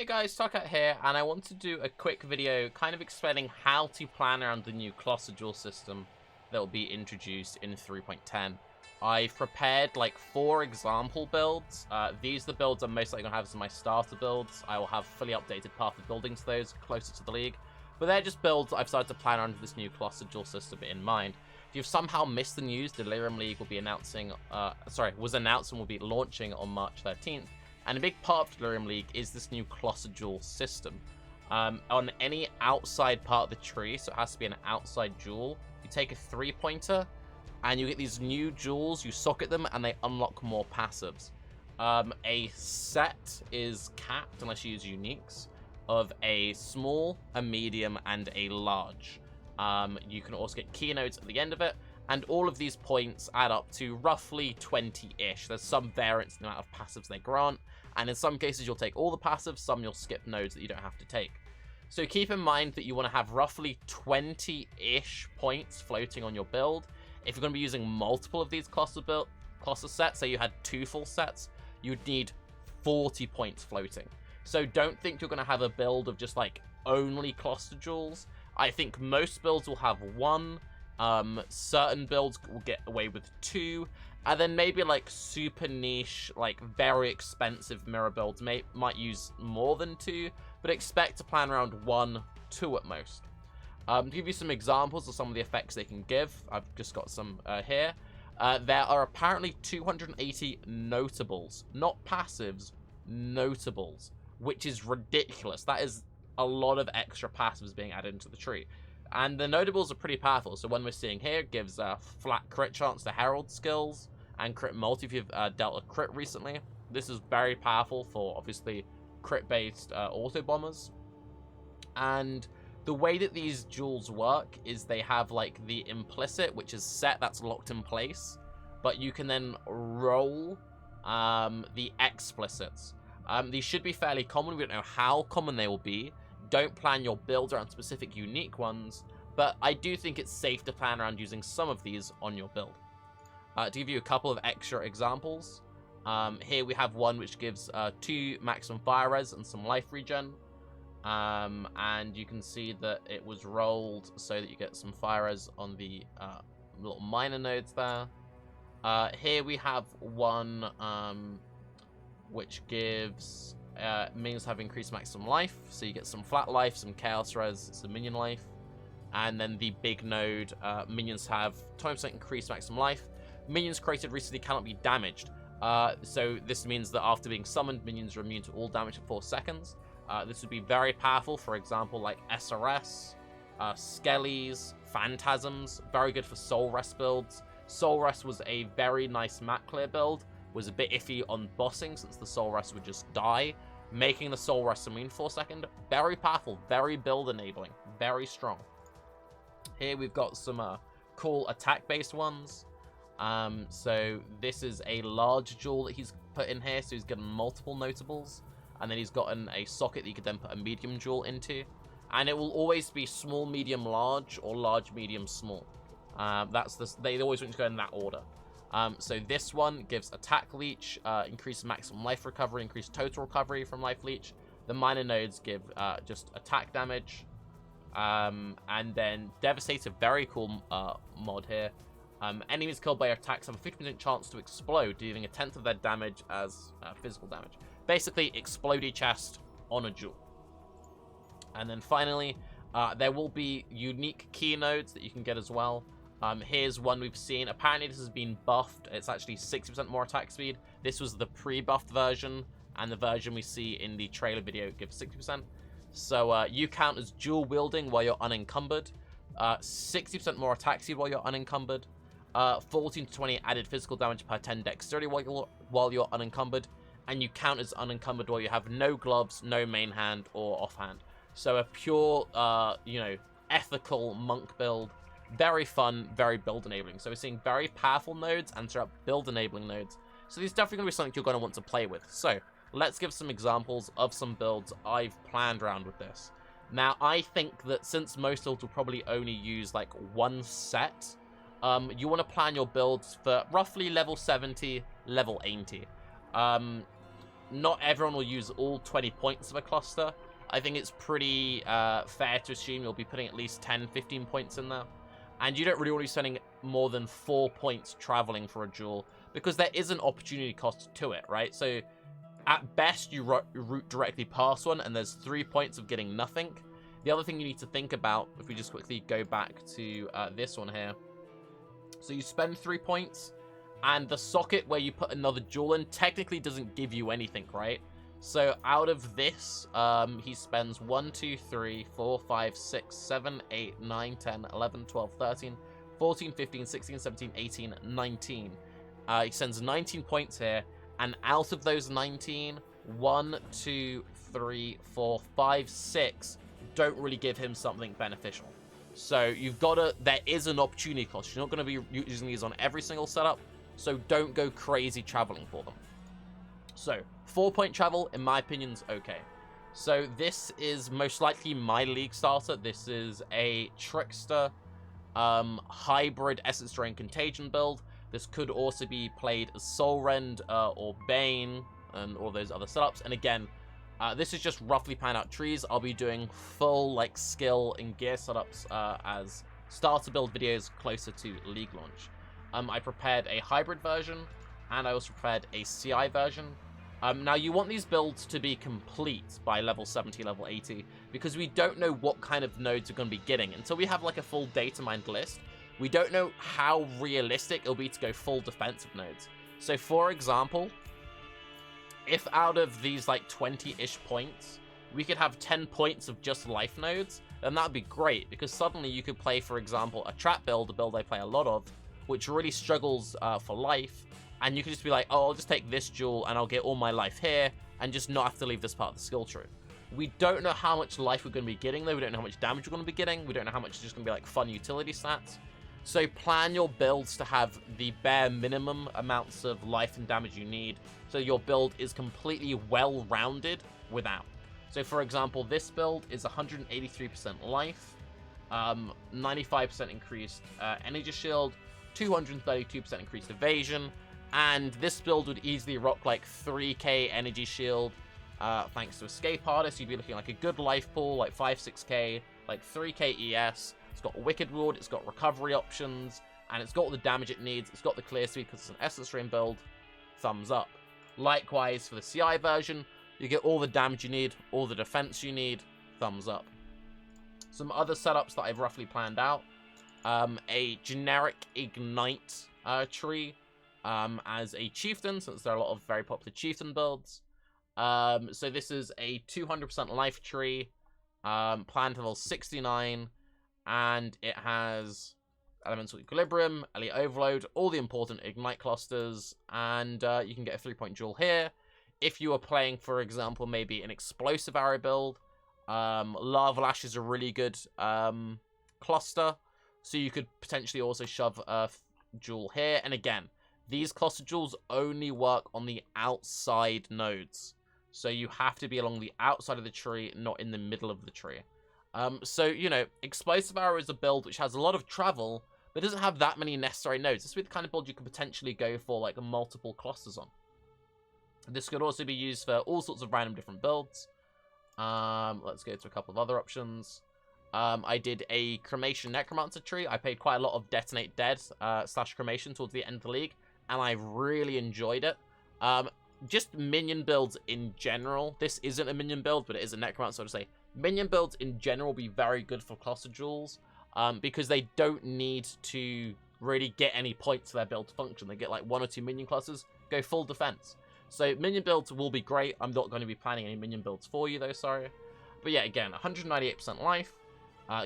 Hey guys, Tarke here, and I want to do a quick video kind of explaining how to plan around the new cluster duel system that will be introduced in 3.10. I've prepared like 4 example builds. These are the builds I'm most likely going to have as my starter builds. I will have fully updated path of building to those closer to the league. But they're just builds I've started to plan around this new cluster duel system in mind. If you've somehow missed the news, Delirium League will be announcing, was announced and will be launching on March 13th. And a big part of Delirium League is this new cluster duel system. On any outside part of the tree, so it has to be an outside jewel, you take a 3-pointer, and you get these new jewels, you socket them, and they unlock more passives. A set is capped, unless you use uniques, of a small, a medium, and a large. You can also get keynotes at the end of it, and all of these points add up to roughly 20-ish. There's some variance in the amount of passives they grant, and in some cases you'll take all the passives, some you'll skip nodes that you don't have to take. So keep in mind that you want to have roughly 20-ish points floating on your build. If you're going to be using multiple of these cluster sets, say you had 2 full sets, you'd need 40 points floating. So don't think you're going to have a build of just like only cluster jewels. I think most builds will have 1. Certain builds will get away with 2, and then maybe like super niche, like very expensive mirror builds might use more than 2, but expect to plan around 1, 2 at most. To give you some examples of some of the effects they can give, I've just got some here. There are apparently 280 notables, not passives, notables, which is ridiculous. That is a lot of extra passives being added into the tree. And the notables are pretty powerful. So one we're seeing here gives a flat crit chance to Herald skills and crit multi if you've dealt a crit recently. This is very powerful for obviously crit-based auto bombers. And the way that these jewels work is they have like the implicit, which is set, that's locked in place, but you can then roll the explicits. These should be fairly common. We don't know how common they will be. Don't plan your build around specific unique ones, but I do think it's safe to plan around using some of these on your build. To give you a couple of extra examples, here we have one which gives 2 maximum fire res and some life regen, and you can see that it was rolled so that you get some fire res on the little minor nodes there. Here we have one which gives minions have increased maximum life, so you get some flat life, some chaos res, some minion life, and then the big node, minions have 20% increased maximum life. Minions created recently cannot be damaged, so this means that after being summoned, minions are immune to all damage for 4 seconds. This would be very powerful, for example, like SRS, Skellies, Phantasms, very good for Soul Rest builds. Soul Rest was a very nice map clear build, was a bit iffy on bossing since the Soul Rest would just die. Making the Soul Rest immune for a second, very powerful, very build enabling, very strong. Here we've got some cool attack based ones. So this is a large jewel that he's put in here, so he's getting multiple notables, and then he's gotten a socket that you could then put a medium jewel into, and it will always be small, medium, large, or large, medium, small. They always want to go in that order. So this one gives attack leech, increased maximum life recovery, increased total recovery from life leech. The minor nodes give just attack damage, and then Devastator, very cool mod here. Enemies killed by attacks have a 50% chance to explode, dealing 1/10 of their damage as physical damage. Basically, explodey chest on a jewel. And then finally, there will be unique key nodes that you can get as well. Here's one we've seen. Apparently this has been buffed. It's actually 60% more attack speed. This was the pre-buffed version, and the version we see in the trailer video gives 60%. So you count as dual wielding while you're unencumbered. 60% more attack speed while you're unencumbered. 14 to 20 added physical damage per 10 dexterity while you're unencumbered. And you count as unencumbered while you have no gloves, no main hand, or offhand. So a pure, ethical monk build. Very fun, very build enabling. So we're seeing very powerful nodes and straight up build enabling nodes. So these are definitely going to be something you're going to want to play with. So let's give some examples of some builds I've planned around with this. Now, I think that since most builds will probably only use like 1 set, you want to plan your builds for roughly level 70, level 80. not everyone will use all 20 points of a cluster. I think it's pretty fair to assume you'll be putting at least 10, 15 points in there. And you don't really want to be spending more than 4 points traveling for a jewel, because there is an opportunity cost to it, right? So at best, you route directly past one, and there's 3 points of getting nothing. The other thing you need to think about, if we just quickly go back to this one here. So you spend 3 points, and the socket where you put another jewel in technically doesn't give you anything, right? So out of this, he spends 1, 2, 3, 4, 5, 6, 7, 8, 9, 10, 11, 12, 13, 14, 15, 16, 17, 18, 19. He sends 19 points here, and out of those 19, 1, 2, 3, 4, 5, 6 don't really give him something beneficial. So you've got to, there is an opportunity cost. You're not going to be using these on every single setup, so don't go crazy traveling for them. So 4-point travel, in my opinion, is okay. So this is most likely my league starter. This is a Trickster hybrid Essence Drain Contagion build. This could also be played as Soul Rend or Bane and all those other setups. And again, this is just roughly planned out trees. I'll be doing full like skill and gear setups as starter build videos closer to league launch. I prepared a hybrid version, and I also prepared a CI version. Now, you want these builds to be complete by level 70, level 80, because we don't know what kind of nodes we're going to be getting. Until we have like a full data mined list, we don't know how realistic it'll be to go full defensive nodes. So, for example, if out of these like 20-ish points, we could have 10 points of just life nodes, then that'd be great, because suddenly you could play, for example, a trap build, a build I play a lot of, which really struggles for life. And you can just be like, oh, I'll just take this jewel and I'll get all my life here and just not have to leave this part of the skill tree. We don't know how much life we're going to be getting, though. We don't know how much damage we're going to be getting. We don't know how much is just going to be like fun utility stats. So plan your builds to have the bare minimum amounts of life and damage you need, so your build is completely well-rounded without. So for example, this build is 183% life, 95% increased energy shield, 232% increased evasion, and this build would easily rock like 3k energy shield, thanks to Escape Artist. You'd be looking like a good life pool, like 5-6k, like 3k ES. It's got Wicked Ward, it's got recovery options, and it's got all the damage it needs. It's got the clear speed because it's an Essence Drain build. Thumbs up. Likewise, for the CI version, you get all the damage you need, all the defense you need. Thumbs up. Some other setups that I've roughly planned out. A generic Ignite tree as a Chieftain, since there are a lot of very popular Chieftain builds. So this is a 200% life tree, planned to level 69, and it has Elemental Equilibrium, Elite Overload, all the important Ignite clusters, and you can get a 3-point jewel here. If you are playing, for example, maybe an Explosive Arrow build, Lava Lash is a really good cluster, so you could potentially also shove a jewel here. And again, these cluster jewels only work on the outside nodes, so you have to be along the outside of the tree, not in the middle of the tree. So, you know, Explosive Arrow is a build which has a lot of travel, but doesn't have that many necessary nodes. This would be the kind of build you could potentially go for, like, multiple clusters on. This could also be used for all sorts of random different builds. Let's go to a couple of other options. I did a Cremation Necromancer tree. I played quite a lot of Detonate Dead / Cremation towards the end of the league, and I really enjoyed it. Just minion builds in general. This isn't a minion build, but it is a Necromancer, so to say. Minion builds in general will be very good for cluster jewels, because they don't need to really get any points for their build to function. They get like 1 or 2 minion clusters, go full defense. So minion builds will be great. I'm not going to be planning any minion builds for you though, sorry. But yeah, again, 198% life,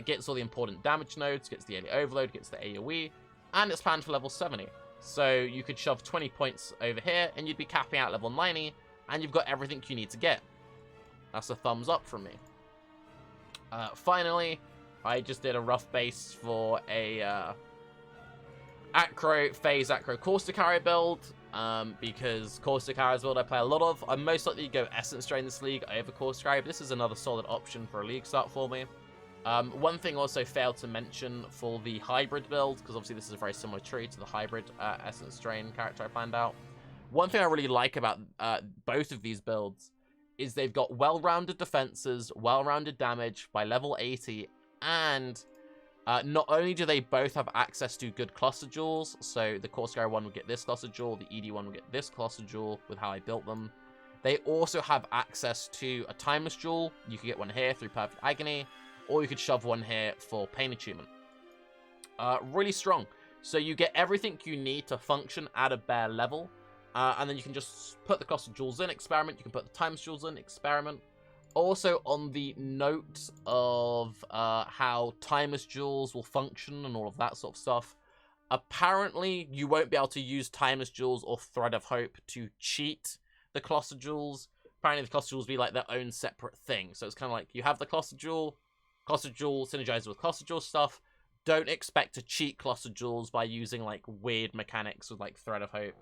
gets all the important damage nodes, gets the Elite Overload, gets the AoE, and it's planned for level 70. So you could shove 20 points over here, and you'd be capping out level 90, and you've got everything you need to get. That's a thumbs up from me. Finally, I just did a rough base for a Phase Acro Caustic Arrow build, because Caustic Arrow is a build I play a lot of. I'm most likely to go Essence Drain this league over Caustic Arrow, but this is another solid option for a league start for me. One thing also failed to mention for the hybrid build, because obviously this is a very similar tree to the hybrid Essence Drain character I planned out. One thing I really like about both of these builds is they've got well-rounded defenses, well-rounded damage by level 80, and not only do they both have access to good cluster jewels, so the Corsair one will get this cluster jewel, the ED one will get this cluster jewel with how I built them. They also have access to a timeless jewel. You could get one here through Perfect Agony, or you could shove one here for Pain Attunement. Really strong. So you get everything you need to function at a bare level, and then you can just put the cluster jewels in, experiment. You can put the timeless jewels in, experiment. Also, on the note of how timeless jewels will function and all of that sort of stuff, apparently you won't be able to use timeless jewels or Thread of Hope to cheat the cluster jewels. Apparently the cluster jewels be like their own separate thing. So it's kind of like you have the cluster jewel synergizes with cluster jewel stuff. Don't expect to cheat cluster jewels by using like weird mechanics with like Thread of Hope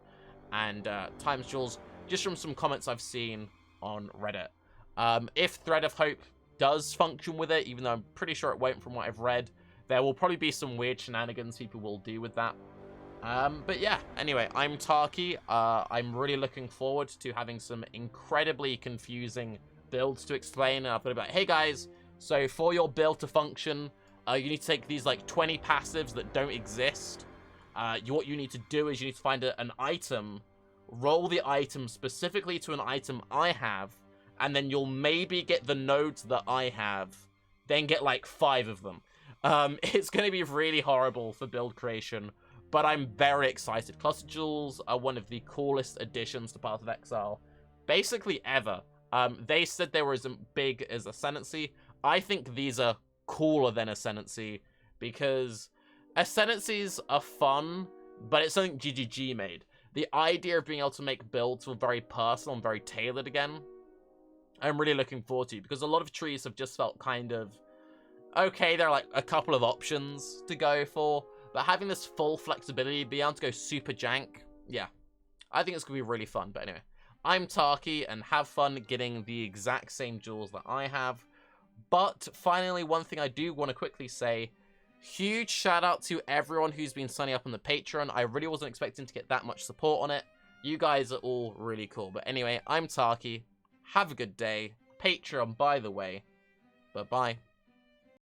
and timeless jewels, just from some comments I've seen on Reddit. If Thread of Hope does function with it, even though I'm pretty sure it won't from what I've read, there will probably be some weird shenanigans people will do with that. But yeah, anyway, I'm Tarke. I'm really looking forward to having some incredibly confusing builds to explain. I'll put it like, hey guys, so for your build to function, you need to take these like 20 passives that don't exist. What you need to do is you need to find an item, roll the item specifically to an item I have, and then you'll maybe get the nodes that I have, then get like 5 of them. It's going to be really horrible for build creation, but I'm very excited. Cluster Jewels are one of the coolest additions to Path of Exile, basically ever. They said they were as big as Ascendancy. I think these are cooler than Ascendancy, because Ascendancies are fun, but it's something GGG made. The idea of being able to make builds feel very personal and very tailored again, I'm really looking forward to, because a lot of trees have just felt kind of, okay, there are like a couple of options to go for, but having this full flexibility, being able to go super jank, yeah, I think it's going to be really fun. But anyway, I'm Tarke, and have fun getting the exact same jewels that I have. But finally, one thing I do want to quickly say, huge shout out to everyone who's been signing up on the Patreon. I really wasn't expecting to get that much support on it. You guys are all really cool. But anyway, I'm Tarke. Have a good day. Patreon, by the way. Bye-bye.